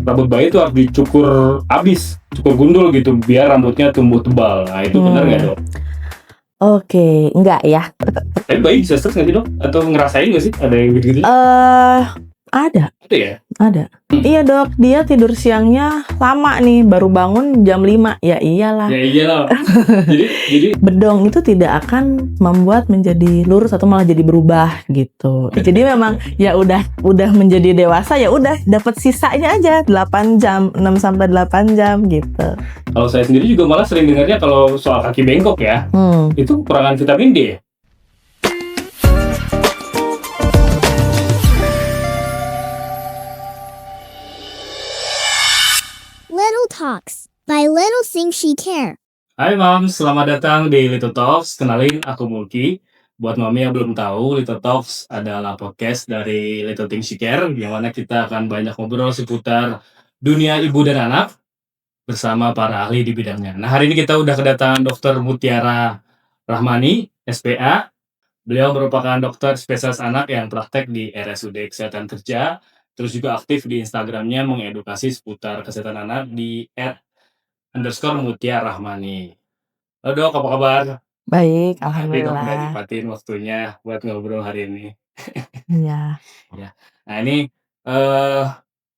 rambut bayi itu harus dicukur habis, cukur gundul gitu biar rambutnya tumbuh tebal. Nah itu benar nggak dok? Oke, enggak ya. Tapi bayi bisa stres nggak sih dok? Atau ngerasain nggak sih ada yang gitu-gitu? Ada. Ada ya? Ada. Iya dok, dia tidur siangnya lama nih, baru bangun jam 5. Ya iyalah. Ya iyalah. jadi Bedong itu tidak akan membuat menjadi lurus atau malah jadi berubah gitu. Jadi memang ya udah menjadi dewasa, ya udah dapat sisanya aja 8 jam, 6 sampai 8 jam gitu. Kalau saya sendiri juga malah sering dengarnya kalau soal kaki bengkok ya. Itu kekurangan vitamin D ya? Little Talks by Little Things She Care. Hai Mam, selamat datang di Little Talks. Kenalin, aku Mulki. Buat Mami yang belum tahu, Little Talks adalah podcast dari Little Things She Care, yang mana kita akan banyak ngobrol seputar dunia ibu dan anak bersama para ahli di bidangnya. Nah, hari ini kita udah kedatangan Dr. Mutiara Rahmani, SPA. Beliau merupakan dokter spesialis anak yang praktek di RSUD Kesehatan Kerja, terus juga aktif di Instagramnya mengedukasi seputar kesehatan anak di @_Mutiara Rahmani. Halo dok, apa kabar? Baik, Dok, udah alhamdulillah. nyempetin waktunya buat ngobrol hari ini. Iya. Ya. Nah ini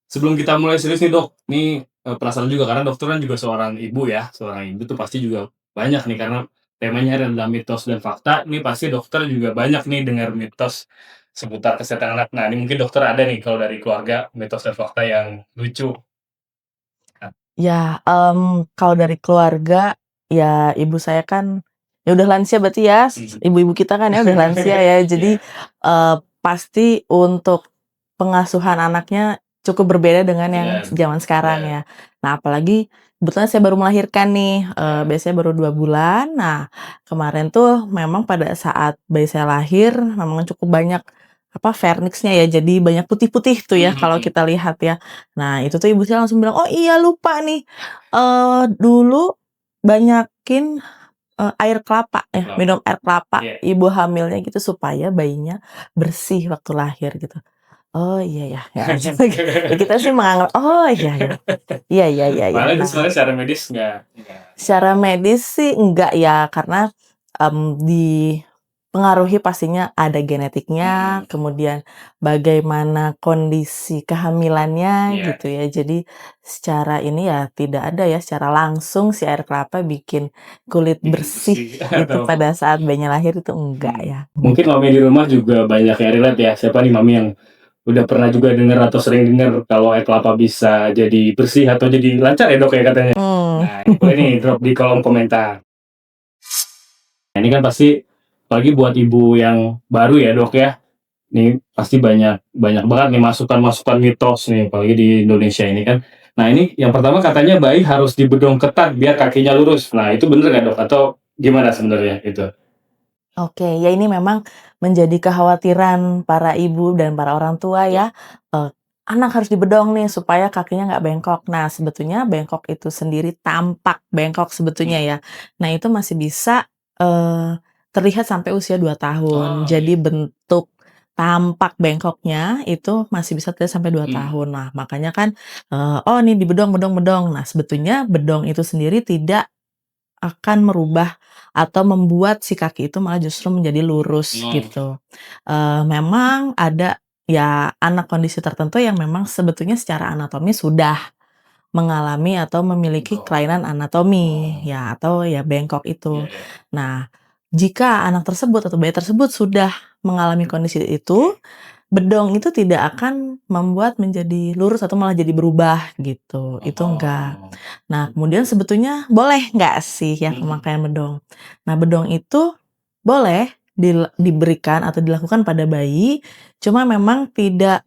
sebelum kita mulai serius nih dok, ini penasaran juga karena dokter kan juga seorang ibu ya, seorang ibu tuh pasti juga banyak nih karena temanya adalah mitos dan fakta. Ini pasti dokter juga banyak nih dengar mitos seputar kesehatan anak. Nah ini mungkin dokter ada nih kalau dari keluarga mitos dan fakta yang lucu. Ya, kalau dari keluarga, ya ibu saya kan ya udah lansia berarti ya, ibu-ibu kita kan ya udah lansia ya. Jadi pasti untuk pengasuhan anaknya cukup berbeda dengan yang zaman sekarang ya. Nah, apalagi kebetulan saya baru melahirkan nih, biasanya baru 2 bulan. Nah, kemarin tuh memang pada saat bayi saya lahir memang cukup banyak vernixnya ya, jadi banyak putih-putih tuh ya kalau kita lihat ya. Nah, itu tuh ibu saya langsung bilang, "Oh iya lupa nih, dulu banyakin, air kelapa ya, minum air kelapa ibu hamilnya gitu supaya bayinya bersih waktu lahir," gitu. Oh iya ya, ya kita sih menganggap, oh iya ya. Iya iya iya iya. Padahal itu sebenarnya secara medis enggak. Secara medis sih enggak ya, karena, dipengaruhi pastinya ada genetiknya, kemudian bagaimana kondisi kehamilannya gitu ya. Jadi secara ini ya tidak ada ya, secara langsung si air kelapa bikin kulit bersih gitu pada saat bayinya lahir, itu enggak ya. Mungkin mami di rumah juga banyak yang relate ya. Siapa nih mami yang udah pernah juga dengar atau sering dengar kalau air kelapa bisa jadi bersih atau jadi lancar ya dok ya katanya. Nah ini boleh nih drop di kolom komentar. Nah, ini kan pasti apalagi buat ibu yang baru ya dok ya. Ini pasti banyak banget nih masukan mitos nih apalagi di Indonesia ini kan. Nah ini yang pertama katanya bayi harus dibedong ketat biar kakinya lurus. Nah itu bener nggak dok atau gimana sebenarnya itu? Oke, ya ini memang menjadi kekhawatiran para ibu dan para orang tua ya. Anak harus dibedong nih supaya kakinya nggak bengkok. Nah, sebetulnya bengkok itu sendiri tampak bengkok sebetulnya ya. Nah, itu masih bisa terlihat sampai usia 2 tahun. Jadi bentuk tampak bengkoknya itu masih bisa terlihat sampai 2 tahun. Nah, makanya kan oh nih dibedong. Nah, sebetulnya bedong itu sendiri tidak akan merubah atau membuat si kaki itu malah justru menjadi lurus gitu. Memang ada ya anak kondisi tertentu yang memang sebetulnya secara anatomi sudah mengalami atau memiliki kelainan anatomi ya atau ya bengkok itu. Nah, jika anak tersebut atau bayi tersebut sudah mengalami kondisi itu, bedong itu tidak akan membuat menjadi lurus atau malah jadi berubah gitu, itu enggak. Nah, kemudian sebetulnya boleh nggak sih ya pemakaian bedong? Nah, bedong itu boleh diberikan atau dilakukan pada bayi, cuma memang tidak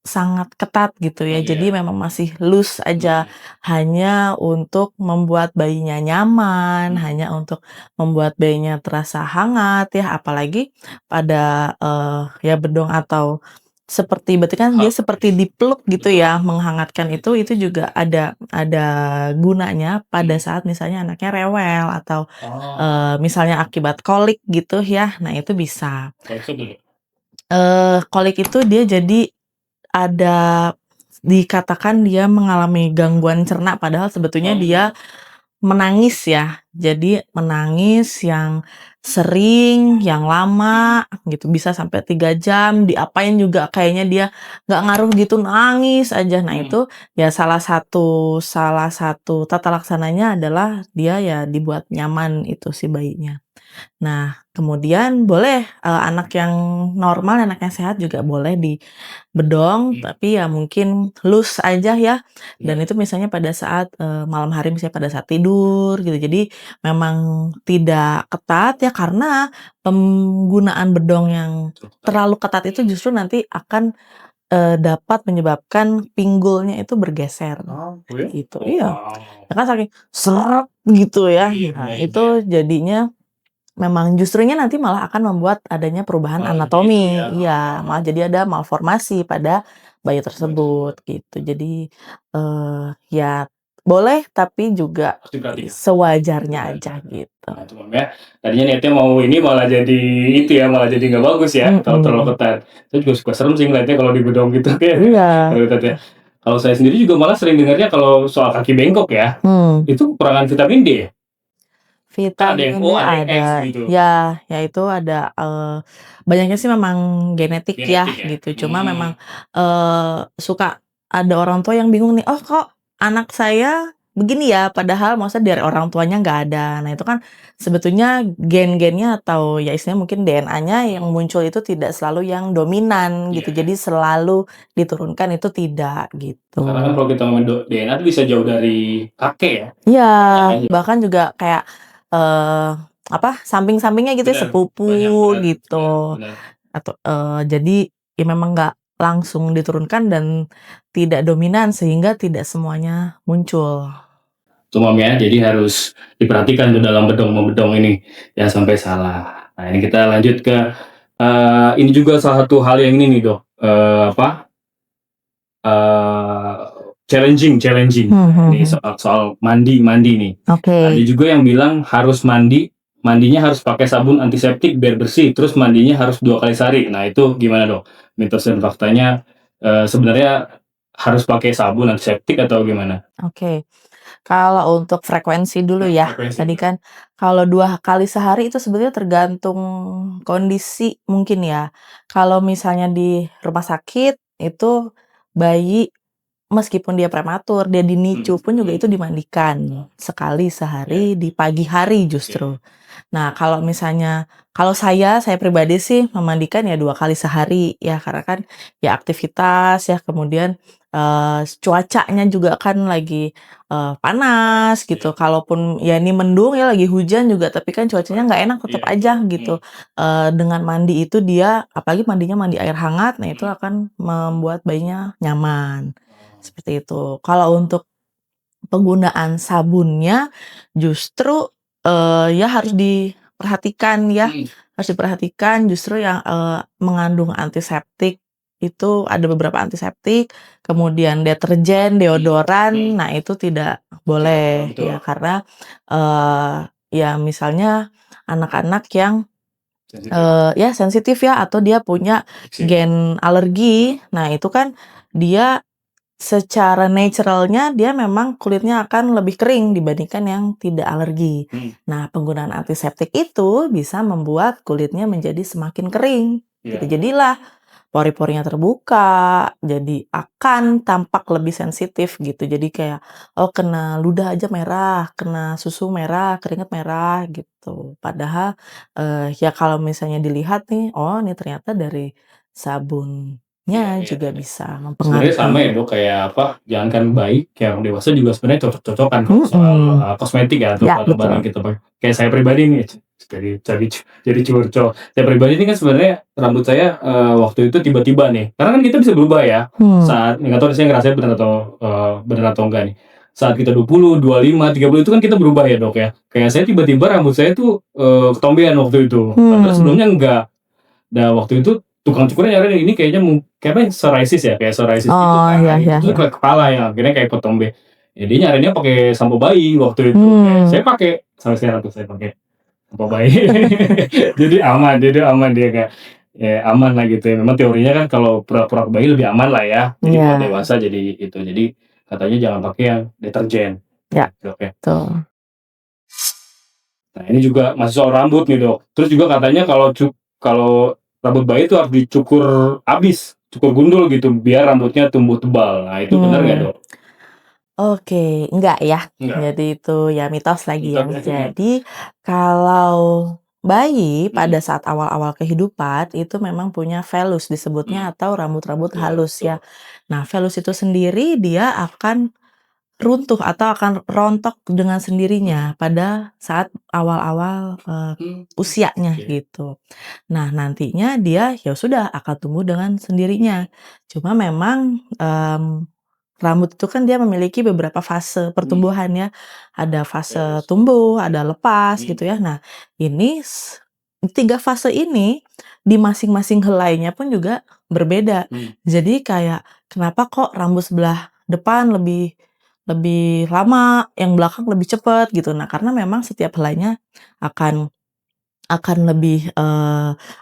sangat ketat gitu ya. Jadi memang masih loose aja, hanya untuk membuat bayinya nyaman, hanya untuk membuat bayinya terasa hangat ya, apalagi pada, ya bedong atau berarti kan dia seperti dipeluk gitu ya, menghangatkan itu juga ada gunanya pada saat misalnya anaknya rewel atau, misalnya akibat kolik gitu ya, nah itu bisa. Kolik itu dia jadi ada dikatakan dia mengalami gangguan cerna padahal sebetulnya dia menangis ya. Jadi menangis yang sering, yang lama gitu, bisa sampai 3 jam, diapain juga kayaknya dia nggak ngaruh gitu, nangis aja. Nah itu ya salah satu tata laksananya adalah dia ya dibuat nyaman itu si bayinya. Nah, kemudian boleh, anak yang normal, anak yang sehat juga boleh dibedong, tapi ya mungkin loose aja ya, dan itu misalnya pada saat, malam hari misalnya pada saat tidur gitu. Jadi memang tidak ketat ya karena penggunaan bedong yang terlalu ketat itu justru nanti akan, dapat menyebabkan pinggulnya itu bergeser, Oh, ya? gitu. Oh, Iya, wow. ya kan saking seret gitu ya. Iya, Nah, iya, itu jadinya memang justrunya nanti malah akan membuat adanya perubahan Malah gitu anatomi. ya. Iya, malah jadi ada malformasi pada bayi tersebut gitu. Jadi, ya boleh tapi juga Harus diperhatikan. sewajarnya aja gitu. Nah, itu ya. Tadinya niatnya mau ini malah jadi itu ya, malah jadi nggak bagus ya kalau terlalu ketat. Saya juga suka serem sih ngeliatnya kalau dibedong gitu kayak Iya. kalau ketat ya. Kalau saya sendiri juga malah sering dengarnya kalau soal kaki bengkok ya, itu kekurangan vitamin D ya? Kan ada yang, Vitamin D oh ada yang X ada, gitu. ya itu ada, banyaknya sih memang genetik ya Genetik ya? gitu. Cuma memang, suka ada orang tua yang bingung nih, "Oh kok anak saya begini ya?" Padahal maksudnya dari orang tuanya nggak ada. Nah itu kan sebetulnya gen-gennya atau ya istilahnya mungkin DNA-nya yang muncul itu tidak selalu yang dominan gitu. Iya. Jadi selalu diturunkan itu tidak Karena kan gitu. kalau kita ngomongin DNA itu bisa jauh dari kakek ya. Iya, Makanya. bahkan juga kayak, samping-sampingnya gitu ya, Benar, sepupu banyak gitu. benar. Atau, jadi ya memang nggak langsung diturunkan dan tidak dominan sehingga tidak semuanya muncul. Tuh Mam ya, jadi harus diperhatikan tuh dalam bedong-bedong ini, jangan sampai salah. Nah ini kita lanjut ke, ini juga salah satu hal yang ini nih Dok, challenging. Ini soal mandi nih. Ada juga yang bilang harus mandinya harus pakai sabun antiseptik biar bersih, terus mandinya harus 2 kali sehari. Nah itu gimana Dok? Mitos dan faktanya, sebenarnya harus pakai sabun antiseptik atau gimana? Oke. Kalau untuk frekuensi dulu ya, Frekuensi. tadi kan kalau 2 kali sehari itu sebenarnya tergantung kondisi mungkin ya. Kalau misalnya di rumah sakit itu bayi meskipun dia prematur, dia dinicu pun juga itu dimandikan sekali sehari di pagi hari justru. Nah, kalau saya pribadi sih memandikan ya 2 kali sehari ya, karena kan ya aktivitas ya, kemudian, cuacanya juga kan lagi, panas gitu, kalaupun ya ini mendung ya, lagi hujan juga, tapi kan cuacanya nggak enak tetap aja gitu. Dengan mandi itu dia apalagi mandinya mandi air hangat, nah itu akan membuat bayinya nyaman, seperti itu. Kalau untuk penggunaan sabunnya justru, ya harus diperhatikan ya, harus diperhatikan justru yang, mengandung antiseptik itu ada beberapa antiseptik, kemudian deterjen, deodoran, nah itu tidak boleh Betul. ya karena, ya misalnya anak-anak yang, ya sensitif ya atau dia punya gen alergi, nah itu kan dia secara naturalnya dia memang kulitnya akan lebih kering dibandingkan yang tidak alergi. Nah, penggunaan antiseptik itu bisa membuat kulitnya menjadi semakin kering. Gitu. Jadilah pori-porinya terbuka, jadi akan tampak lebih sensitif gitu. Jadi kayak kena ludah aja merah, kena susu merah, keringat merah gitu. Padahal ya kalau misalnya dilihat nih, oh ini ternyata dari sabun. Juga bisa mempengaruhi. Sebenarnya sama ya Dok, kayak jangankan bayi, kayak orang dewasa juga sebenarnya cocok-cocokan soal kosmetik ya atau barang yang kita pakai. Kayak saya pribadi nih, jadi curcol. Saya pribadi ini kan sebenarnya rambut saya waktu itu tiba-tiba nih, karena kan kita bisa berubah ya saat nggak tahu saya ngerasain benar atau enggak nih. Saat kita 20, 25, 30 itu kan kita berubah ya Dok ya. Kayak saya tiba-tiba rambut saya tuh ketombean waktu itu. Padahal sebelumnya enggak. Nah waktu itu tukang cukurnya nyari ini kayaknya psoriasis ya, kayak psoriasis gitu kan. Iya. Itu ke kepala ya, akhirnya kayak ketombe. Ya dia nyarinya pakai sampo bayi waktu itu. Saya pakai sampai sekarang tuh saya pakai sampo bayi. Jadi aman dia Kak. aman lah gitu ya. Memang teorinya kan kalau pura-pura bayi lebih aman lah ya. Jadi buat Iya. dewasa jadi itu. Jadi katanya jangan pakai yang deterjen. Ya, Dok ya. betul. Nah, ini juga masih soal rambut nih, Dok. Terus juga katanya kalau rambut bayi itu harus dicukur habis, cukur gundul gitu biar rambutnya tumbuh tebal. Nah, itu benar nggak, Dok? Oke, enggak ya. Enggak. Jadi itu ya mitos lagi ya. Mitos ya. Jadi kalau bayi pada Hmm. saat awal-awal kehidupan itu memang punya velus disebutnya atau rambut-rambut Iya, halus betul. ya. Nah, velus itu sendiri dia akan runtuh atau akan rontok dengan sendirinya pada saat awal-awal usianya Oke. gitu. Nah, nantinya dia ya sudah akan tumbuh dengan sendirinya. Cuma memang rambut itu kan dia memiliki beberapa fase pertumbuhan ya. Ada fase tumbuh, ada lepas gitu ya. Nah, ini 3 fase ini di masing-masing helainya pun juga berbeda. Jadi kayak kenapa kok rambut sebelah depan lebih lebih lama, yang belakang lebih cepat gitu. Nah, karena memang setiap helainya akan lebih,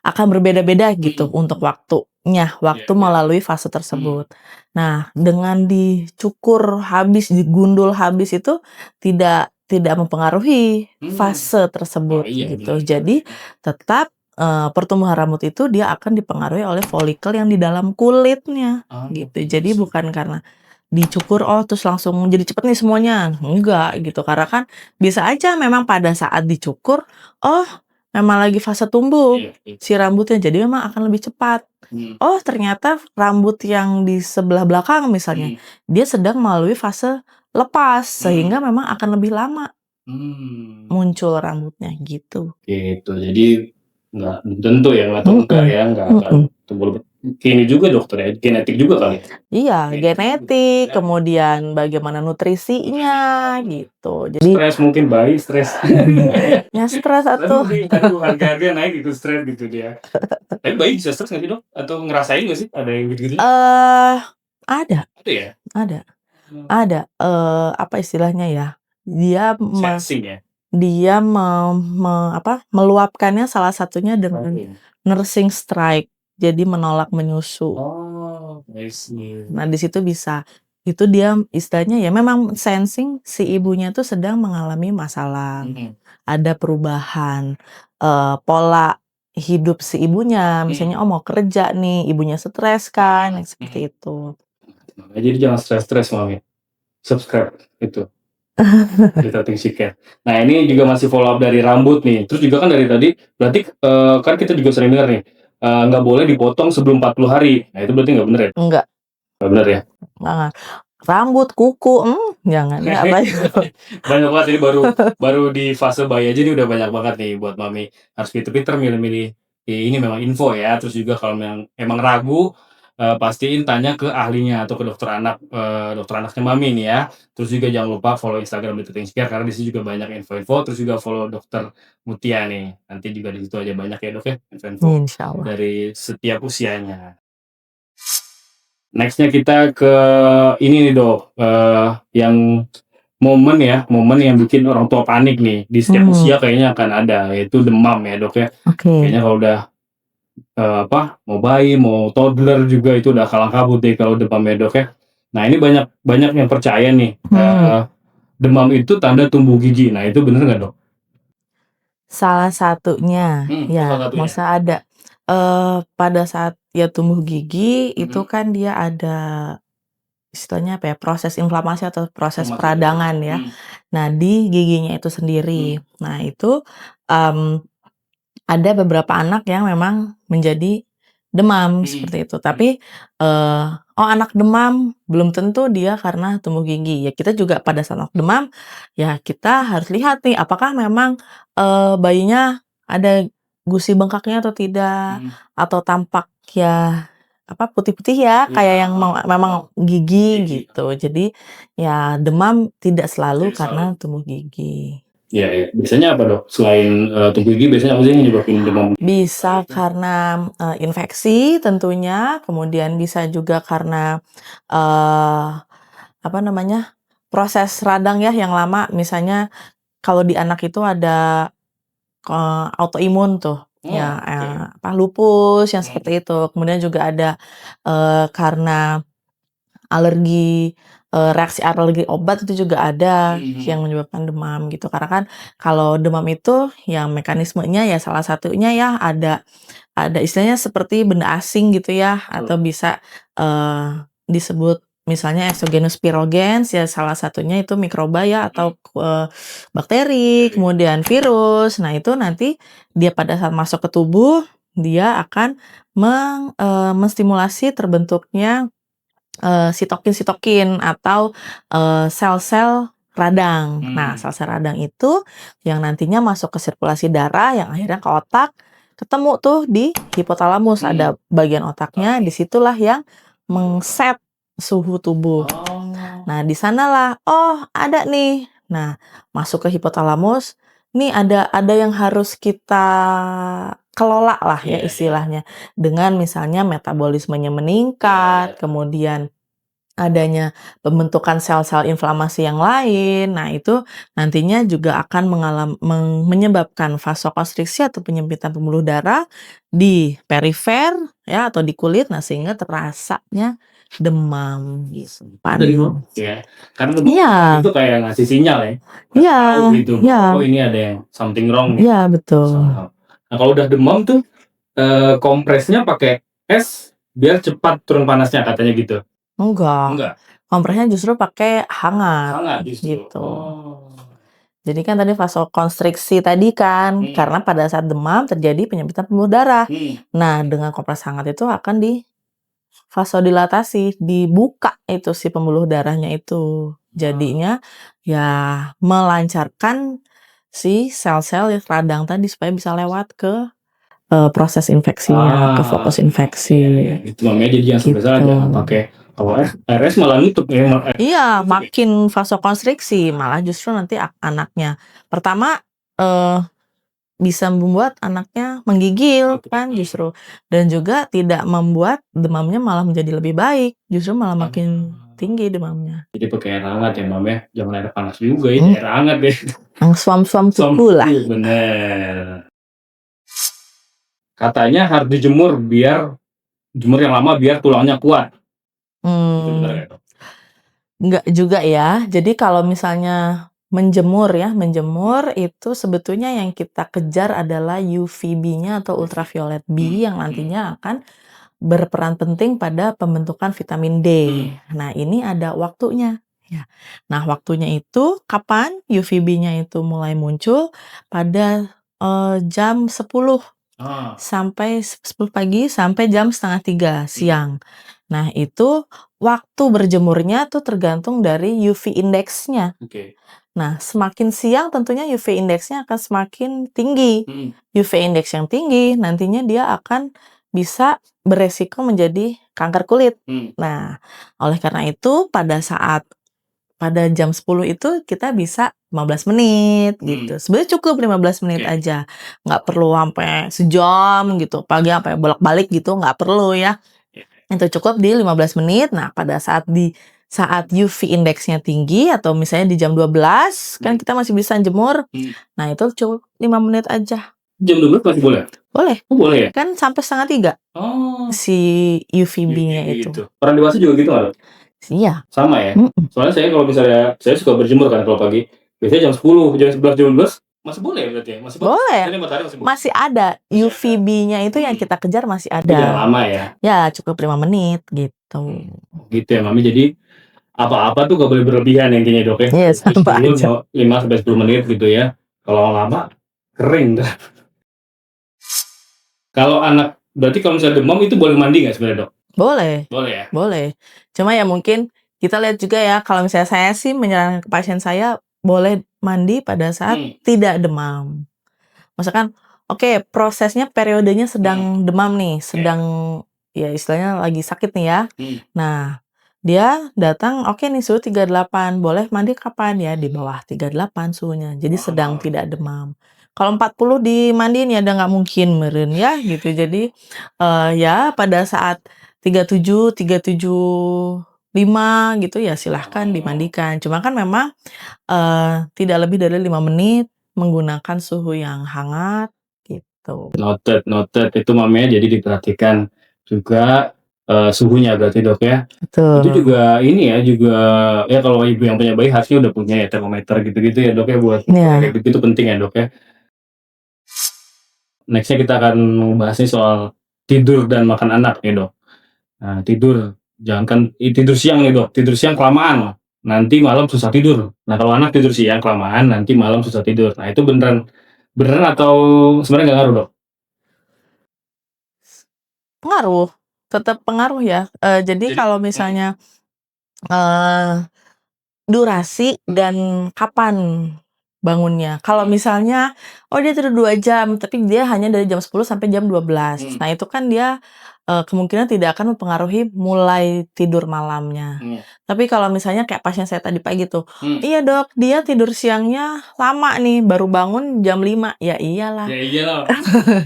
akan berbeda-beda gitu untuk waktunya, waktu melalui fase tersebut. Nah, dengan dicukur habis, digundul habis itu tidak mempengaruhi fase tersebut iya, gitu. benar. Jadi tetap, pertumbuhan rambut itu dia akan dipengaruhi oleh folikel yang di dalam kulitnya gitu. Jadi bukan karena dicukur, oh terus langsung jadi cepet nih semuanya, enggak gitu. Karena kan bisa aja memang pada saat dicukur, oh memang lagi fase tumbuh si rambutnya, jadi memang akan lebih cepat. Oh ternyata rambut yang di sebelah belakang misalnya, dia sedang melalui fase lepas, sehingga memang akan lebih lama muncul rambutnya gitu. Gitu. Jadi nggak tentu ya, nggak tahu enggak ya, nggak akan tumbuh. Ini juga dokter ya, genetik juga kali. Iya, genetik, kemudian bagaimana nutrisinya gitu. Jadi Stres mungkin bayi stres. ya stres atuh. Aduh, harga naik gitu, stres gitu dia. Tapi bayi bisa stres nggak sih, Dok? Atau ngerasain nggak sih ada yang gitu-gitu? Ada. Ada ya? Ada. Apa istilahnya ya? Dia Sensing ya? dia meluapkannya salah satunya dengan nursing strike. Jadi menolak menyusu. Oh, I see. Nah, di situ bisa. Itu dia istilahnya ya memang sensing si ibunya tuh sedang mengalami masalah. Ada perubahan pola hidup si ibunya. Misalnya, oh mau kerja nih, ibunya stres kan, seperti itu. Jadi jangan stres-stres, Mami. Subscribe itu. Little Things You Can. Nah, ini juga masih follow up dari rambut nih. Terus juga kan dari tadi, berarti kan kita juga sering dengar nih, nggak boleh dipotong sebelum 40 hari. Nah, itu berarti nggak bener ya? Enggak. Nggak bener ya? Jangan. Rambut, kuku, jangan ya. Banyak banget ini baru di fase bayi aja ini udah banyak banget nih buat Mami. Harus pinter-pinter milih-milih. Ini memang info ya. Terus juga kalau emang ragu, pastiin tanya ke ahlinya atau ke dokter anaknya Mami nih ya. Terus juga jangan lupa follow Instagram Little Things Care karena di situ juga banyak info-info. Terus juga follow dokter Mutia nih. Nanti juga di situ aja banyak ya, Dok ya, info-info Insyaallah. dari setiap usianya. Next-nya kita ke ini nih, Dok, yang momen yang bikin orang tua panik nih di setiap usia kayaknya akan ada, yaitu demam ya, Dok ya. Kayaknya kalau udah mau bayi, mau toddler juga itu udah kalang kabut deh kalau demam ya, Dok ya. Nah, ini banyak yang percaya nih, demam itu tanda tumbuh gigi. Nah, itu bener nggak, Dok? Salah satunya, Salah satunya. masa ada. Pada saat dia tumbuh gigi itu kan dia ada istilahnya apa ya, proses inflamasi atau proses peradangan ya. Nah, di giginya itu sendiri. Nah, itu ada beberapa anak yang memang menjadi demam seperti itu. Tapi anak demam belum tentu dia karena tumbuh gigi. Ya kita juga pada saat anak demam ya kita harus lihat nih apakah memang bayinya ada gusi bengkaknya atau tidak, atau tampak ya putih-putih ya kayak yang memang gigi gitu. Jadi ya demam tidak selalu karena tumbuh gigi. Ya. Biasanya apa, Dok? Selain tumbuh gigi biasanya apa sih yang nyebabin demam? Bisa karena infeksi tentunya, kemudian bisa juga karena proses radang ya yang lama. Misalnya kalau di anak itu ada autoimun tuh. ya, Oke. lupus yang Hmm. seperti itu. Kemudian juga ada, karena alergi, reaksi alergi obat itu juga ada yang menyebabkan demam gitu. Karena kan kalau demam itu yang mekanismenya ya salah satunya ya ada istilahnya seperti benda asing gitu ya, atau bisa, disebut misalnya exogenous pirogens, ya salah satunya itu mikroba ya atau, bakteri, kemudian virus. Nah itu nanti dia pada saat masuk ke tubuh, dia akan menstimulasi terbentuknya, sitokin-sitokin atau, sel-sel radang. Nah, sel-sel radang itu yang nantinya masuk ke sirkulasi darah yang akhirnya ke otak, ketemu tuh di hipotalamus, ada bagian otaknya, disitulah yang meng-set suhu tubuh. Nah, di sanalah, oh ada nih. Nah, masuk ke hipotalamus, nih ada yang harus kita kelola lah ya istilahnya. Dengan misalnya metabolismenya meningkat, kemudian adanya pembentukan sel-sel inflamasi yang lain. Nah, itu nantinya juga akan menyebabkan vasokonstriksi atau penyempitan pembuluh darah di perifer ya atau di kulit. Nah, sehingga terasanya demam gitu. Ya, karena demam Iya. itu kayak ngasih sinyal ya. Iya, Tahu gitu. iya. Oh, ini ada yang something wrong nih. Iya, betul. Nah, kalau udah demam tuh kompresnya pakai es biar cepat turun panasnya katanya gitu. Enggak. Kompresnya justru pakai hangat. Hangat justru. Gitu. Jadi kan tadi vasokonstriksi tadi kan, karena pada saat demam terjadi penyempitan pembuluh darah. Nah, dengan kompres hangat itu akan vasodilatasi, dibuka itu si pembuluh darahnya itu. Jadinya ya melancarkan si sel-sel radang tadi supaya bisa lewat ke proses infeksinya, ke fokus infeksi. Itu namanya jadi yang sebesar aja pakai kalau RS malah nutup ya. Iya, makin vasokonstriksi, malah justru nanti anaknya pertama bisa membuat anaknya menggigil kan justru, dan juga tidak membuat demamnya malah menjadi lebih baik, justru malah makin tinggi demamnya. Jadi pakai air hangat ya, Mam ya. Jangan air panas juga ya, air hangat deh. Yang suam-suam kuku lah. Bener. Katanya harus dijemur biar jemur yang lama biar tulangnya kuat. Itu benar ya, Dok? Enggak juga ya. Jadi kalau misalnya menjemur itu sebetulnya yang kita kejar adalah UVB-nya atau ultraviolet B yang nantinya akan berperan penting pada pembentukan vitamin D. Nah, ini ada waktunya. Ya. Nah, waktunya itu kapan UVB-nya itu mulai muncul? Pada jam 10 sampai 10 pagi sampai jam 2:30 siang. Nah, itu waktu berjemurnya tuh tergantung dari UV indeksnya. Nah, semakin siang tentunya UV indeksnya akan semakin tinggi. UV indeks yang tinggi nantinya dia akan bisa beresiko menjadi kanker kulit. Nah, oleh karena itu pada jam 10 itu kita bisa 15 menit gitu. Sebenarnya cukup 15 menit aja. Nggak perlu sampai sejam gitu. Pagi sampai bolak-balik gitu, nggak perlu ya. Itu cukup di 15 menit. Nah, pada saat UV indeksnya tinggi atau misalnya di jam 12 kan kita masih bisa jemur. Nah, itu cukup 5 menit aja. Jam 12 masih boleh? Boleh. Oh, boleh ya? Kan sampai 2:30 si UVB-nya itu. Orang dewasa juga gitu nggak, Dok? Iya. Sama ya? Soalnya saya kalau misalnya saya suka berjemur kan kalau pagi. Biasanya jam 10, jam 11, jam 12 masih boleh berarti ya? Masih boleh. Masih Masih ada. UVB-nya itu yang kita kejar masih ada. Jangan lama ya? Ya, cukup 5 menit gitu. Gitu ya, Mami. Jadi apa-apa tuh gak boleh berlebihan intinya, Dok ya? Iya, sama aja. 5-10 menit gitu ya. Kalau lama kering dah. Kalau anak, berarti kalau misalnya demam itu boleh mandi nggak sebenarnya, Dok? Boleh. Boleh ya? Boleh. Cuma ya mungkin kita lihat juga ya, kalau misalnya saya sih menyarankan ke pasien saya boleh mandi pada saat tidak demam. Misalkan, oke, prosesnya periodenya sedang demam nih, sedang ya istilahnya lagi sakit nih ya. Nah, dia datang, oke nih suhu 38, boleh mandi kapan ya? Di bawah 38 suhunya, jadi sedang tidak demam. Kalau 40 dimandiin ya udah nggak mungkin meureun ya gitu. Jadi ya pada saat 37, 37,5 gitu ya silahkan dimandikan. Cuma kan memang tidak lebih dari 5 menit menggunakan suhu yang hangat gitu. gitu. Noted, itu mamanya jadi diperhatikan juga suhunya berarti dok ya. Itu Betul. juga ini ya, juga ya kalau ibu yang punya bayi harusnya udah punya ya termometer gitu-gitu ya dok ya, buat Iya. kayak gitu penting ya dok ya. Nextnya kita akan membahas nih soal tidur dan makan anak ya dok. Nah tidur, jangankan tidur siang nih dok, tidur siang kelamaan nanti malam susah tidur. Nah kalau anak tidur siang kelamaan nanti malam susah tidur. Nah itu beneran atau sebenarnya nggak ngaruh dok? Pengaruh, tetap pengaruh ya. Jadi kalau misalnya durasi dan kapan bangunnya. Kalau misalnya, dia tidur 2 jam, tapi dia hanya dari jam 10 sampai jam 12. Nah itu kan dia, kemungkinan tidak akan mempengaruhi mulai tidur malamnya. Tapi kalau misalnya kayak pasien saya tadi pagi tuh, "Iya dok, dia tidur siangnya lama nih, baru bangun jam 5." Ya iyalah. Ya iyalah.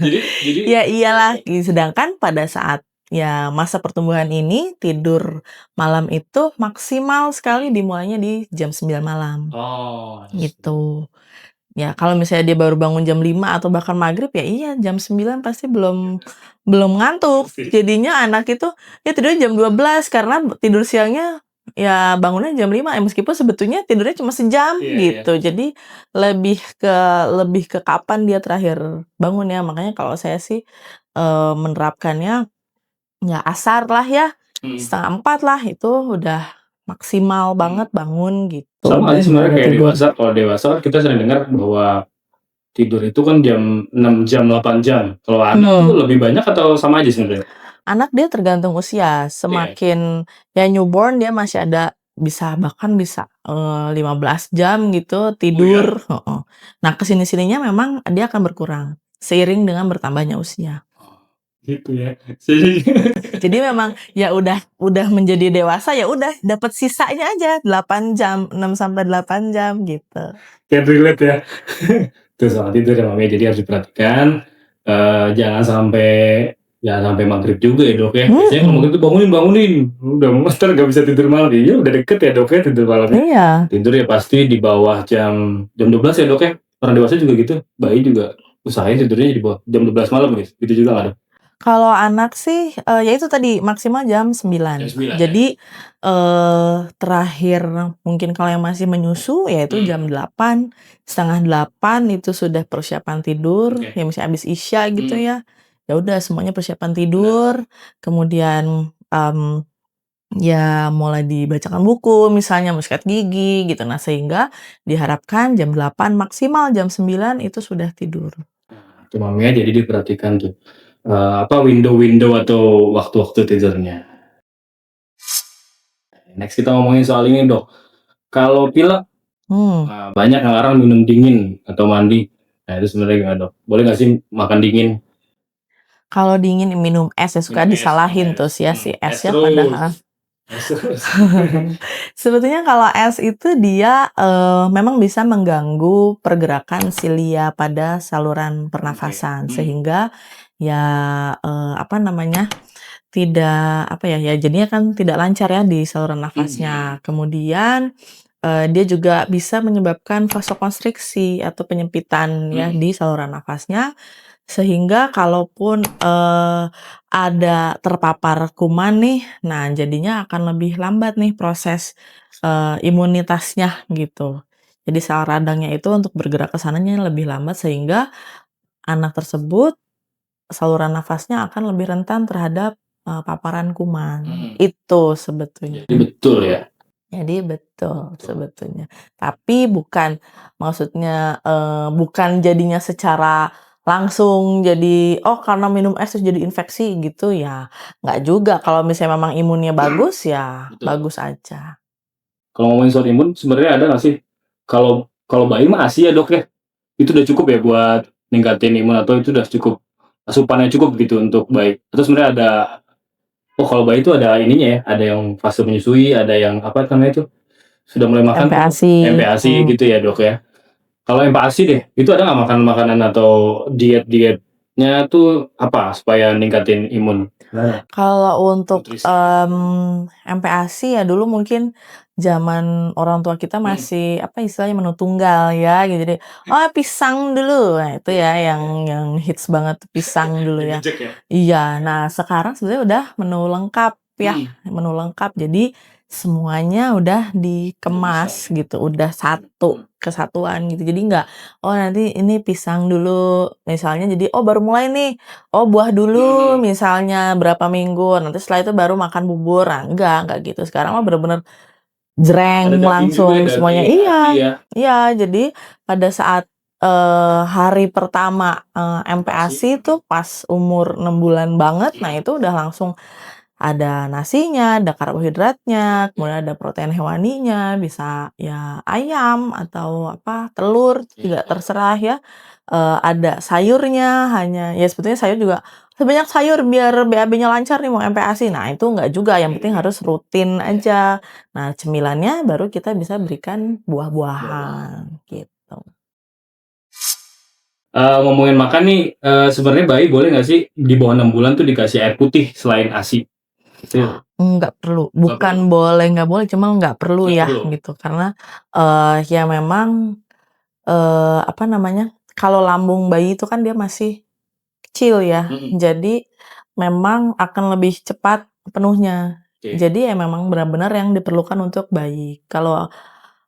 Jadi Ya iyalah, sedangkan pada saat ya masa pertumbuhan ini tidur malam itu maksimal sekali dimulainya di jam 9 malam, oh gitu. Ya kalau misalnya dia baru bangun jam 5 atau bahkan maghrib ya iya jam 9 pasti belum ngantuk. Jadinya anak itu ya tidurnya jam 12 karena tidur siangnya ya bangunnya jam 5 ya meskipun sebetulnya tidurnya cuma sejam Iya, gitu. Jadi lebih ke kapan dia terakhir bangun ya. Makanya kalau saya sih menerapkannya ya asar lah ya, 3:30 lah itu udah maksimal banget bangun gitu. Sama aja sebenarnya Baru kayak tidur. dewasa. Kalau dewasa kita sering dengar bahwa tidur itu kan jam 6 jam, 8 jam. Kalau anak tuh lebih banyak atau sama aja sebenarnya? Anak dia tergantung usia, semakin ya newborn dia masih ada bahkan bisa 15 jam gitu tidur, heeh. Nah kesini-sininya memang dia akan berkurang seiring dengan bertambahnya usia. Gitu ya. Jadi memang ya udah menjadi dewasa ya udah dapat sisanya aja 8 jam, 6 sampai 8 jam gitu. Can relate ya. Itu soal tidur ya Mami, jadi harus diperhatikan. Jangan sampai maghrib juga ya dok ya. Biasanya kalau maghrib itu bangunin, udah ntar gak bisa tidur malam. Ya udah deket ya dok ya tidur malamnya. Iya. Tidur ya pasti di bawah jam 12 ya dok ya. Orang dewasa juga gitu, bayi juga usahain tidurnya di bawah jam 12 malam guys. Gitu juga nggak ada? Kalau anak sih, ya itu tadi maksimal jam 9. Jam 9 ya? Jadi, terakhir mungkin kalau yang masih menyusu ya itu jam 8, 7:30 itu sudah persiapan tidur, Oke. ya misalnya habis Isya gitu ya. Ya udah semuanya persiapan tidur, kemudian, ya mulai dibacakan buku misalnya, mau sikat gigi gitu. Nah sehingga diharapkan jam 8 maksimal jam 9 itu sudah tidur. Itu Mami ya, jadi diperhatikan tuh. Window-window atau waktu-waktu tidurnya. Next kita ngomongin soal ini dok. Kalau pilek, banyak yang orang minum dingin atau mandi. Nah itu sebenarnya gimana dok? Boleh nggak sih makan dingin? Kalau dingin minum es ya suka Minum es, disalahin es. tuh ya si Es esnya terus. padahal. Sebetulnya kalau es itu dia memang bisa mengganggu pergerakan silia pada saluran pernafasan sehingga ya tidak jadinya kan tidak lancar ya di saluran nafasnya. Kemudian dia juga bisa menyebabkan vasokonstriksi atau penyempitan ya di saluran nafasnya. Sehingga kalaupun ada terpapar kuman nih, nah jadinya akan lebih lambat nih proses imunitasnya gitu. Jadi sel radangnya itu untuk bergerak ke sananya lebih lambat sehingga anak tersebut saluran nafasnya akan lebih rentan terhadap paparan kuman. Itu sebetulnya. Jadi betul ya. Jadi betul sebetulnya. Tapi maksudnya bukan jadinya secara langsung jadi, karena minum es terus jadi infeksi gitu ya, nggak juga. Kalau misalnya memang imunnya bagus ya bagus aja. Kalau ngomongin soal imun, sebenarnya ada nggak sih? Kalau bayi mah ASI ya dok ya, itu udah cukup ya buat ningkatin imun atau itu udah cukup asupannya cukup gitu untuk bayi? Atau sebenarnya ada? Kalau bayi itu ada ininya ya, ada yang fase menyusui, ada yang apa namanya itu sudah mulai makan MPASI gitu ya dok ya. Kalau MPASI deh, itu ada nggak makanan atau diet tipsnya tuh apa supaya ningkatin imun? Kalau untuk, Nutrisi. MPASI ya dulu mungkin zaman orang tua kita masih, apa istilahnya, menu tunggal ya gitu. Jadi, "Oh pisang dulu." Nah itu ya yang hits banget tuh pisang dulu ya. Digejek ya? Iya, nah sekarang sebenarnya udah menu lengkap ya, menu lengkap. Jadi semuanya udah dikemas gitu, udah satu kesatuan gitu. Jadi nggak, "Oh nanti ini pisang dulu," misalnya jadi, "Oh baru mulai nih, oh buah dulu," misalnya berapa minggu, nanti setelah itu baru makan bubur. Nah enggak gitu. Sekarang mah bener-bener Ada jreng daging juga ya, langsung semuanya. daging, Iya, hati ya? iya. Jadi pada saat, hari pertama, MPASI tuh pas umur 6 bulan banget, nah itu udah langsung ada nasinya, ada karbohidratnya, kemudian ada protein hewaninya, bisa ya ayam atau apa, telur juga terserah ya. Ada sayurnya, hanya ya sebetulnya sayur juga sebanyak sayur biar BAB-nya lancar nih mau MPASI. Nah itu enggak juga, yang penting harus rutin aja. Nah cemilannya baru kita bisa berikan buah-buahan gitu. Ngomongin makan nih, sebenarnya bayi boleh nggak sih di bawah 6 bulan tuh dikasih air putih selain ASI? Itu Nggak perlu, nggak perlu? bukan boleh nggak boleh, cuma nggak perlu Nggak ya perlu? gitu. Karena, ya memang, apa namanya, kalau lambung bayi itu kan dia masih kecil ya, jadi memang akan lebih cepat penuhnya. Oke. Jadi ya memang benar-benar yang diperlukan untuk bayi. Kalau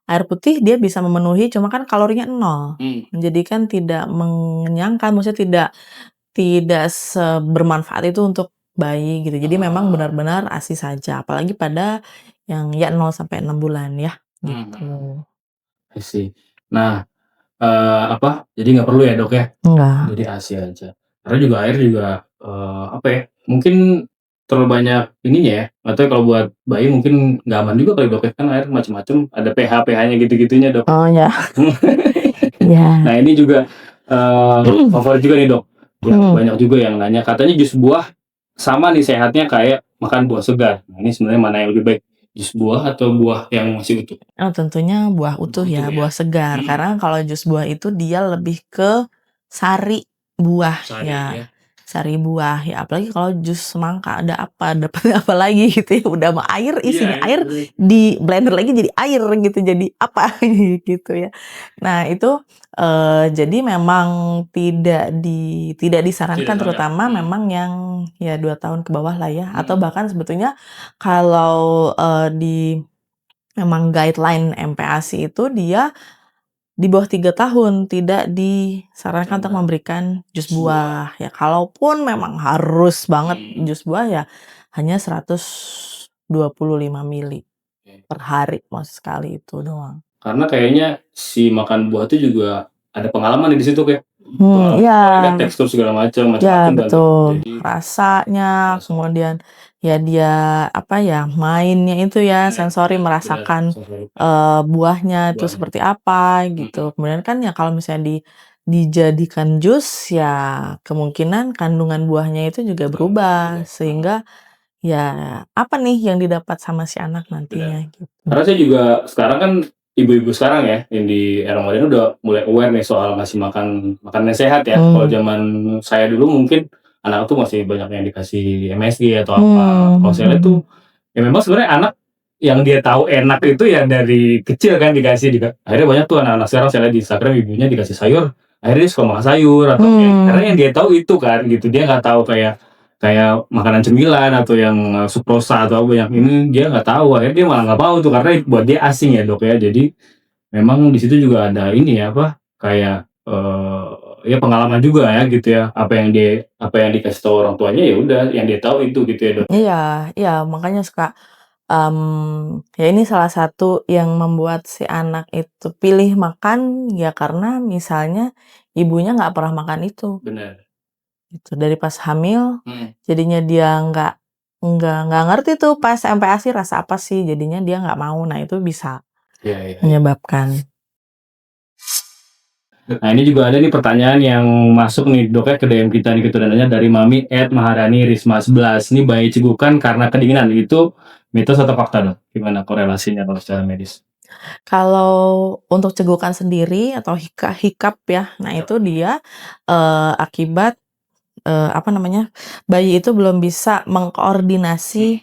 air putih dia bisa memenuhi, cuma kan kalorinya 0. Jadi kan tidak mengenyangkan, maksudnya tidak bermanfaat itu untuk bayi gitu. Jadi memang benar-benar ASI saja, apalagi pada yang ya 0 sampai 6 bulan ya, gitu. I see. Nah, apa, jadi nggak perlu ya Dok ya? Enggak. Jadi ASI aja. Karena juga air juga, apa ya, mungkin terlalu banyak ininya ya, atau kalau buat bayi mungkin nggak aman juga kali Dok ya, kan air macem-macem, ada pH-nya gitu-gitunya Dok. Oh ya. Iya. Nah ini juga, favorit juga nih Dok, yang banyak juga yang nanya, katanya jus buah sama nih sehatnya kayak makan buah segar. Nah ini sebenarnya mana yang lebih baik, jus buah atau buah yang masih utuh? Oh tentunya buah utuh Utuh ya, ya? buah segar. Karena kalau jus buah itu dia lebih ke sari buah Sari ya, ya? sari buah ya. Apalagi kalau jus semangka ada apa, dapat apa lagi gitu ya, udah mah air, isinya Iya, air, di blender lagi jadi air gitu, jadi apa gitu ya. Nah itu, jadi memang tidak disarankan, Tidak banyak. terutama memang yang ya 2 tahun ke bawah lah ya, atau bahkan sebetulnya kalau, memang guideline MPASI itu dia di bawah 3 tahun tidak disarankan untuk memberikan jus buah. Ya kalaupun memang harus banget jus buah ya hanya 125 mili per hari, maksud sekali itu doang. Karena kayaknya si makan buah itu juga ada pengalaman di situ kayak, Iya. tekstur segala macam Ya banget. betul, Jadi rasanya, kemudian ya dia apa ya, mainnya itu ya, sensori merasakan, buahnya itu seperti apa gitu. Kemudian kan ya kalau misalnya dijadikan jus ya kemungkinan kandungan buahnya itu juga berubah, sehingga ya apa nih yang didapat sama si anak nantinya gitu. Karena saya juga sekarang kan ibu-ibu sekarang ya, yang di era modern udah mulai aware nih soal ngasih makanan yang sehat ya. Kalau zaman saya dulu mungkin anak tuh masih banyak yang dikasih MSG atau apa. Kalau saya lihat tuh ya memang sebenarnya anak yang dia tahu enak itu ya dari kecil kan dikasih akhirnya banyak tuh anak-anak sekarang saya lihat di Instagram ibunya dikasih sayur, akhirnya dia suka makan sayur atau karena yang dia tahu itu kan gitu. Dia nggak tahu kayak makanan cemilan atau yang suprosa atau apa yang ini dia nggak tahu, akhirnya dia malah nggak mau tuh karena buat dia asing ya Dok ya. Jadi memang di situ juga ada ini ya apa kayak ya pengalaman juga ya gitu ya, apa yang dikasih tahu orang tuanya ya udah yang dia tahu itu gitu ya Dok. Iya iya makanya suka, ya ini salah satu yang membuat si anak itu pilih makan ya karena misalnya ibunya nggak pernah makan itu. Benar. Gitu, dari pas hamil, jadinya dia nggak ngerti tuh pas MPASI rasa apa sih, jadinya dia nggak mau. Nah itu bisa menyebabkan. Nah ini juga ada nih pertanyaan yang masuk nih Dok ya ke DM kita nih, gitu dananya dari Mami @maharani_risma11. Ini bayi cegukan karena kedinginan, itu mitos atau fakta Dok? Gimana korelasinya kalau secara medis? Kalau untuk cegukan sendiri atau hikap ya, nah itu dia, akibat apa namanya, bayi itu belum bisa mengkoordinasi,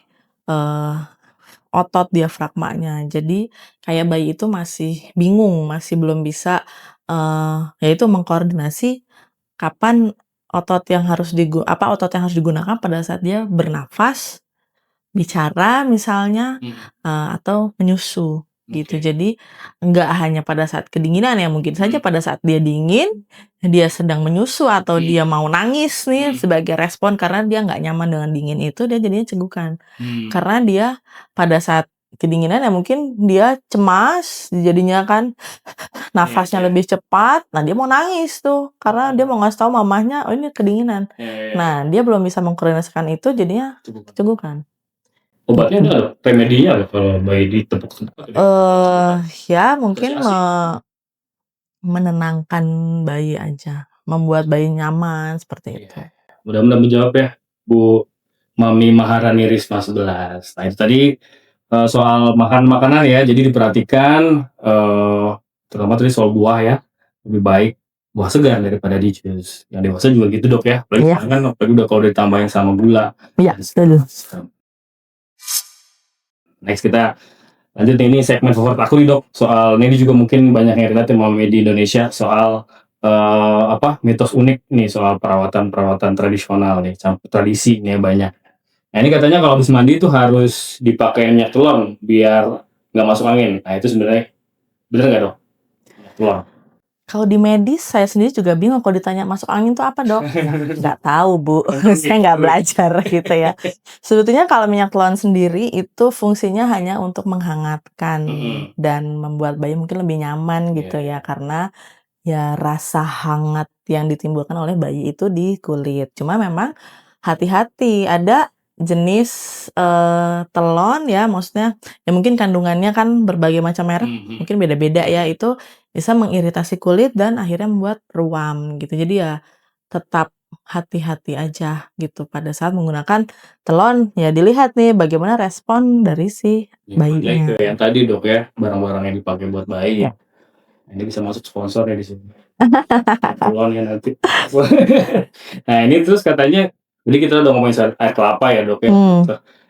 otot diafragmanya. Jadi kayak bayi itu masih bingung, masih belum bisa, ya itu mengkoordinasi kapan otot yang harus digunakan pada saat dia bernafas, bicara misalnya, atau menyusu, gitu. Oke. Jadi, nggak hanya pada saat kedinginan ya, mungkin saja pada saat dia dingin, dia sedang menyusu atau dia mau nangis nih sebagai respon karena dia nggak nyaman dengan dingin itu, dia jadinya cegukan. Karena dia pada saat kedinginan ya mungkin dia cemas, jadinya kan nafasnya lebih cepat, nah dia mau nangis tuh, karena dia mau ngasih tahu mamahnya, "Oh ini kedinginan." Nah, dia belum bisa mengkoordinasikan itu jadinya cegukan. Obatnya ada, remedinya ada kalau bayi ditepuk-tepuk? Ya mungkin Asosiasi. menenangkan bayi aja, membuat bayi nyaman seperti itu. Mudah-mudahan menjawab ya, Bu Mami Maharani Risma 11. Nah itu tadi soal makanan ya, jadi diperhatikan terutama tadi soal buah ya, lebih baik buah segar daripada di jus. Yang dewasa juga gitu dok ya, apalagi Iya. kan apalagi udah kalau ditambahin sama gula. Iya, betul. Next kita lanjut ini segmen favorit aku nih dok, soal ini juga mungkin banyak yang relate sama di Indonesia soal mitos unik nih soal perawatan tradisional nih, tradisi nih banyak. Nah ini katanya kalau habis mandi itu harus dipakai minyak telon biar nggak masuk angin. Nah itu sebenarnya bener nggak dok? Minyak telon. Kalau di medis saya sendiri juga bingung kalau ditanya masuk angin itu apa dok? Nggak tahu Bu, saya nggak belajar gitu ya. Sebetulnya kalau minyak telon sendiri itu fungsinya hanya untuk menghangatkan dan membuat bayi mungkin lebih nyaman gitu ya, karena ya rasa hangat yang ditimbulkan oleh bayi itu di kulit. Cuma memang hati-hati, ada jenis telon ya, maksudnya ya mungkin kandungannya kan berbagai macam merek, mungkin beda-beda ya, itu bisa mengiritasi kulit dan akhirnya membuat ruam gitu. Jadi ya tetap hati-hati aja gitu pada saat menggunakan telon, ya dilihat nih bagaimana respon dari si bayinya. Ke yang tadi dok ya, barang-barang yang dipakai buat bayi ya. Ini bisa masuk sponsor ya di sini. Telon ya nanti. Nah ini terus katanya, jadi kita udah ngomongin soal air kelapa ya dok ya.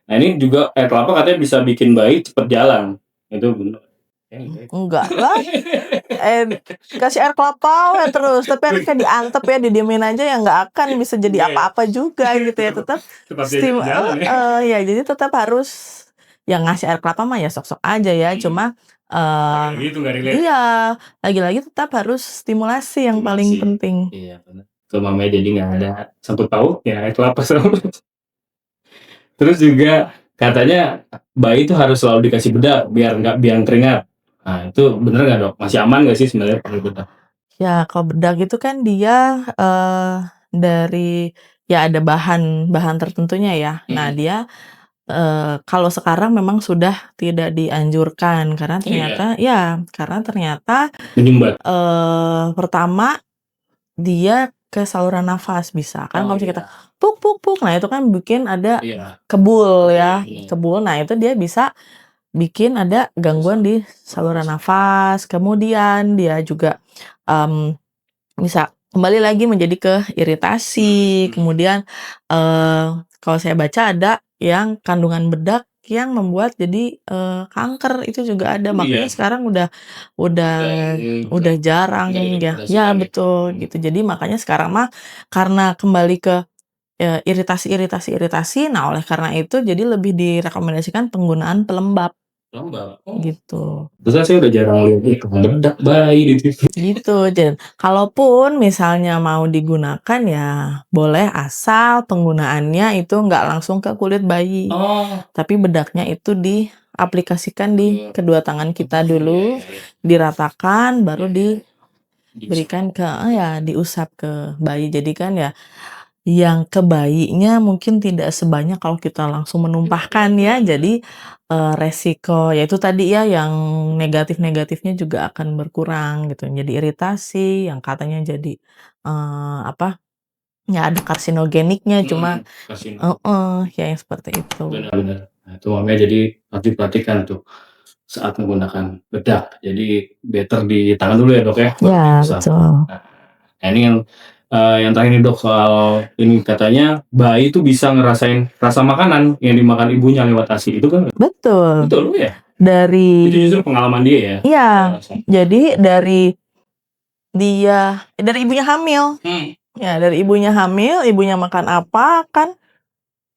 Nah ini juga air kelapa katanya bisa bikin bayi cepet jalan. Itu benar? Enggak lah. Kasih air kelapa ya terus, tapi kayak diantep ya, didiemin aja ya nggak akan bisa jadi apa-apa juga gitu ya, tetap jalan ya. ya jadi tetap harus yang ngasih air kelapa mah ya sok-sok aja ya, cuma Gitu nggak relate. iya, lagi-lagi tetap harus stimulasi yang paling penting. Iya benar. Kalau mamanya jadi nggak ada sangkut paut ya air kelapa sama. Terus juga katanya bayi itu harus selalu dikasih bedak biar keringat. Nah itu bener nggak dok? Masih aman nggak sih sebenarnya pakai bedak? Ya kalau bedak itu kan dia dari ya ada bahan tertentunya ya. Nah dia kalau sekarang memang sudah tidak dianjurkan karena ternyata Menyumbat. pertama dia ke saluran nafas bisa kan, kalau kita puk puk puk, nah itu kan bikin ada kebul ya, kebul. Nah itu dia bisa bikin ada gangguan di saluran nafas, kemudian dia juga bisa kembali lagi menjadi ke iritasi, kemudian kalau saya baca ada yang kandungan bedak yang membuat jadi kanker, itu juga ada. Makanya sekarang udah jarang ya betul gitu. Jadi makanya sekarang mah karena kembali ke iritasi, nah oleh karena itu jadi lebih direkomendasikan penggunaan pelembab. Gitu. Terus saya udah jarang lihat bedak bayi di TV. Gitu, dan kalaupun misalnya mau digunakan ya boleh asal penggunaannya itu nggak langsung ke kulit bayi. Tapi bedaknya itu diaplikasikan di kedua tangan kita dulu, diratakan, baru diberikan diusap ke bayi. Jadi kan ya yang ke bayinya mungkin tidak sebanyak kalau kita langsung menumpahkan ya. Jadi resiko yaitu tadi ya yang negatifnya juga akan berkurang gitu. Jadi iritasi, yang katanya jadi ya ada karsinogeniknya, cuma ya yang seperti itu. Benar. Nah, itu makanya jadi harus diperhatikan tuh saat menggunakan bedak. Jadi better di tangan dulu ya dok ya. Ya betul. Nah ini yang yang terakhir nih Dok, soal ini katanya bayi itu bisa ngerasain rasa makanan yang dimakan ibunya lewat ASI, itu kan Betul. betul ya? Itu Dari justru pengalaman dia ya? Iya, Rasa. jadi dari ibunya hamil. Ya, dari ibunya hamil, ibunya makan apa kan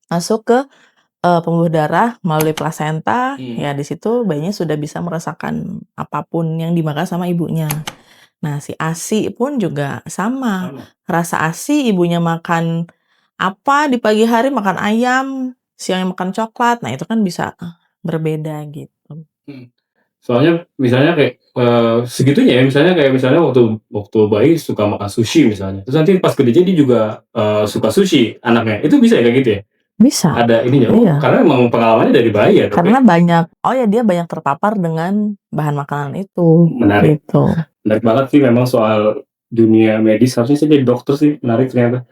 masuk ke pembuluh darah melalui plasenta. Ya, di situ bayinya sudah bisa merasakan apapun yang dimakan sama ibunya. Nah, si ASI pun juga sama. Rasa ASI ibunya makan apa di pagi hari, makan ayam, siangnya makan coklat. Nah, itu kan bisa berbeda gitu. Soalnya misalnya kayak segitunya ya, misalnya waktu bayi suka makan sushi misalnya, terus nanti pas gede dia juga suka sushi anaknya, itu bisa ya kayak gitu ya? Bisa. Ada ininya, Iya. karena emang pengalamannya dari bayi ya Dok ya? Karena dia banyak terpapar dengan bahan makanan itu. Menarik. Gitu. Menarik banget sih memang soal dunia medis, harusnya saya jadi dokter sih, menarik ternyata.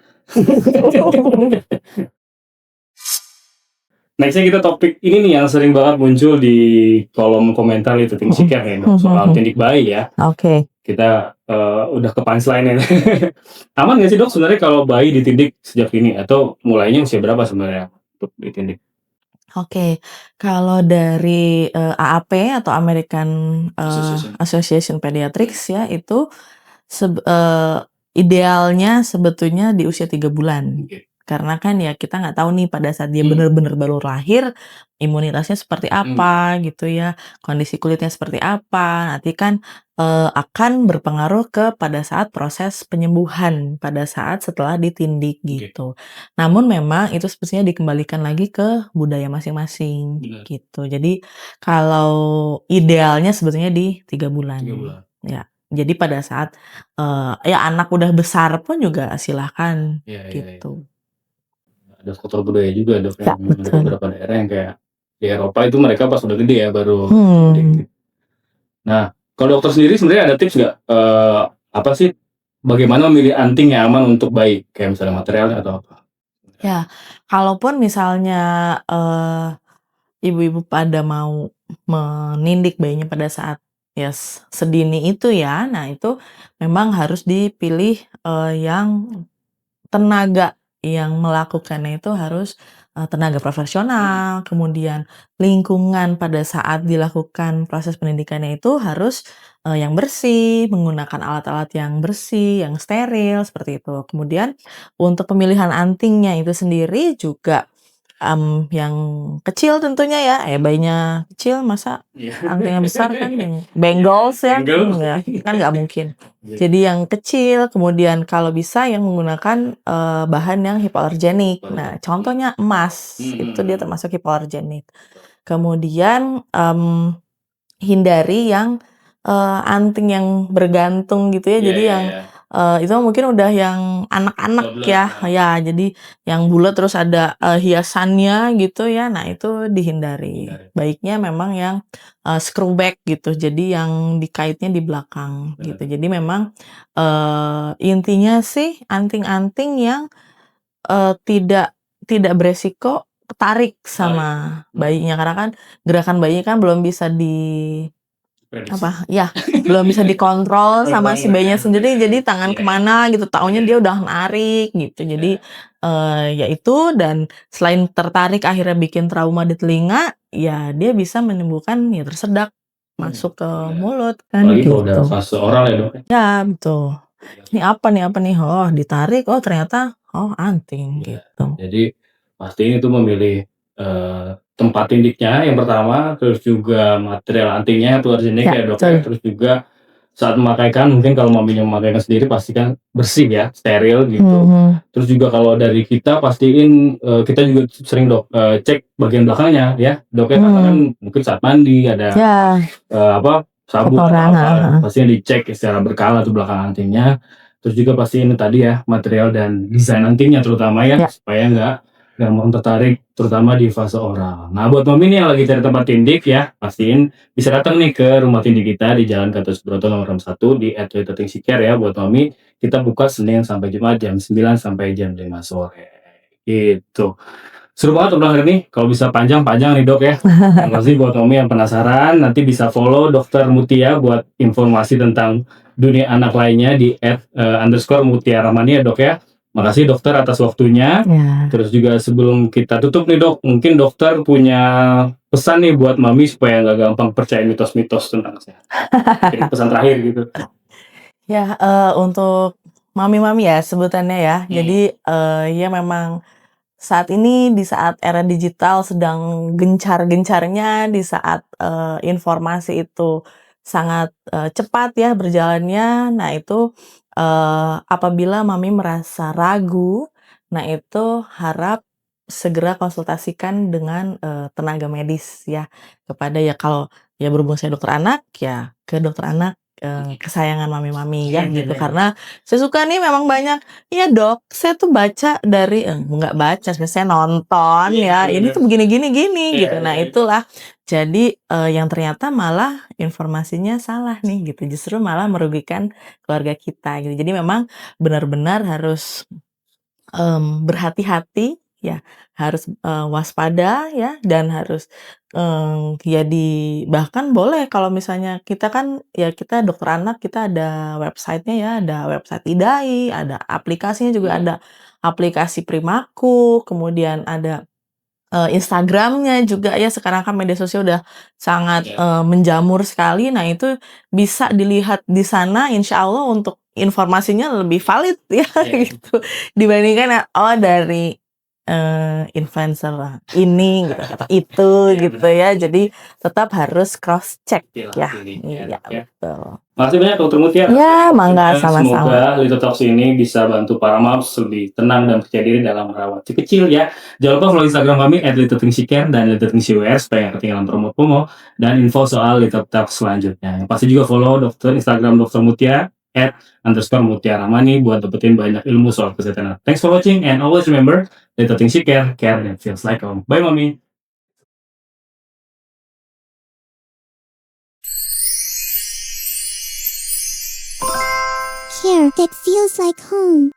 Nextnya kita topik ini nih yang sering banget muncul di kolom komentar itu Ting Siker ya Dok, soal tindik bayi ya. Oke. Kita udah ke punchline-nya. Aman nggak sih Dok sebenarnya kalau bayi ditindik sejak ini, atau mulainya usia berapa sebenarnya untuk ditindik? Oke, kalau dari AAP atau American Association Pediatrics ya, itu idealnya sebetulnya di usia 3 bulan. Karena kan ya kita nggak tahu nih pada saat dia benar-benar baru lahir, imunitasnya seperti apa gitu ya, kondisi kulitnya seperti apa, nanti kan akan berpengaruh ke pada saat proses penyembuhan, pada saat setelah ditindik gitu. Namun memang itu sebetulnya dikembalikan lagi ke budaya masing-masing gitu. Jadi kalau idealnya sebetulnya di 3 bulan. Ya. Jadi pada saat ya anak udah besar pun juga silahkan gitu. Ada faktor budaya juga Dok ya, Ya, betul. beberapa daerah yang kayak di Eropa itu mereka pas udah gede ya baru ditindik. Nah, kalau dokter sendiri sebenarnya ada tips nggak apa sih bagaimana memilih anting yang aman untuk bayi, kayak misalnya materialnya atau apa? Ya, kalaupun misalnya ibu-ibu pada mau menindik bayinya pada saat ya sedini itu ya, nah itu memang harus dipilih yang tenaga yang melakukannya itu harus tenaga profesional, kemudian lingkungan pada saat dilakukan proses pendidikannya itu harus yang bersih, menggunakan alat-alat yang bersih, yang steril, seperti itu. Kemudian untuk pemilihan antingnya itu sendiri juga yang kecil tentunya ya, bayinya kecil masa antingnya besar kan yang bangles ya, kan nggak mungkin. Jadi yang kecil, kemudian kalau bisa yang menggunakan bahan yang hipoalergenik. Nah, contohnya emas, itu dia termasuk hipoalergenik. Kemudian hindari yang anting yang bergantung gitu ya, jadi yang itu mungkin udah yang anak-anak ya, jadi yang bulat terus ada hiasannya gitu ya, nah itu dihindari. Baiknya memang yang screw back gitu, jadi yang dikaitnya di belakang gitu. Jadi memang intinya sih anting-anting yang tidak beresiko tarik sama bayinya, karena kan gerakan bayinya kan belum bisa belum bisa dikontrol sama si bayinya sendiri, jadi tangan kemana gitu, taunya dia udah narik gitu. Jadi ya itu, dan selain tertarik akhirnya bikin trauma di telinga, ya dia bisa menimbulkan ya tersedak masuk ke mulut kan Apalagi gitu. kalau udah fase oral ya Dok? Ya betul. Ini apa nih? Oh ditarik, oh ternyata anting gitu. Jadi pastiin itu memilih tempat tindiknya yang pertama, terus juga material antingnya hipoalergenik ya Dok ya, terus juga saat memakaikan mungkin kalau maminya memakaikan sendiri pastikan bersih ya, steril gitu. Terus juga kalau dari kita pastiin kita juga sering Dok cek bagian belakangnya ya Dok ya, karena kan mungkin saat mandi ada sabun atau apa, pastinya dicek secara berkala tuh belakang antingnya. Terus juga pastiin tadi ya material dan desain antingnya terutama ya, supaya nggak gampang tertarik terutama di fase oral. Nah buat mami nih yang lagi cari tempat tindik ya, pastiin bisa datang nih ke rumah tindik kita di Jalan Gatot Subroto nomor 1 di @Ting Siker ya. Buat mami kita buka Senin sampai Jumat jam 9 sampai jam 5 sore gitu. Seru banget obrolan hari ini. Kalau bisa panjang-panjang nih dok ya. Yang pasti buat Mami yang penasaran, nanti bisa follow Dokter Mutia buat informasi tentang dunia anak lainnya di @_Mutia Rahmani ya dok ya. Makasih dokter atas waktunya. Ya. Terus juga sebelum kita tutup nih dok, mungkin dokter punya pesan nih buat Mami supaya nggak gampang percaya mitos-mitos tentang kesehatan. Jadi pesan terakhir gitu. Ya, untuk mami-mami ya sebutannya ya. Jadi, ya memang saat ini di saat era digital sedang gencar-gencarnya, di saat, informasi itu sangat, cepat ya berjalannya. Nah itu, apabila mami merasa ragu, nah itu harap segera konsultasikan dengan, tenaga medis ya, kepada ya kalau ya berhubung saya dokter anak, ya ke dokter anak, kesayangan mami-mami ya gitu. Karena saya suka nih memang banyak, "Iya dok, saya tuh baca dari" nggak baca, saya nonton ya, "ini tuh begini gini gini," gitu. Nah itulah, jadi, yang ternyata malah informasinya salah nih gitu, justru malah merugikan keluarga kita gitu. Jadi memang benar-benar harus, berhati-hati ya, harus, waspada ya, dan harus, ya bahkan boleh kalau misalnya kita kan ya kita dokter anak, kita ada website-nya ya, ada website IDAI, ada aplikasinya juga ada aplikasi Primaku, kemudian ada, Instagram-nya juga ya, sekarang kan media sosial udah sangat, menjamur sekali. Nah itu bisa dilihat di sana, insya Allah untuk informasinya lebih valid ya gitu, dibandingkan oh dari, influencer ini gitu atau itu gitu ya. Jadi tetap harus cross check ya. Iya betul. Makasih banyak Dokter Mutia. Ya, mangga sama-sama. Semoga Little Talks ini bisa bantu para moms lebih tenang dan percaya diri dalam merawat si kecil ya. Jangan lupa follow Instagram kami @LittleThingsSheCare dan LittleThingsSheWear supaya nggak ketinggalan promo-promo dan info soal Little Talks selanjutnya. Yang pasti juga follow Instagram Dokter Mutia @_Mutia Rahmani buat dapetin banyak ilmu soal kesehatan. Thanks for watching and always remember, Little Things You Care that feels like home. Bye Mami. Care that feels like home.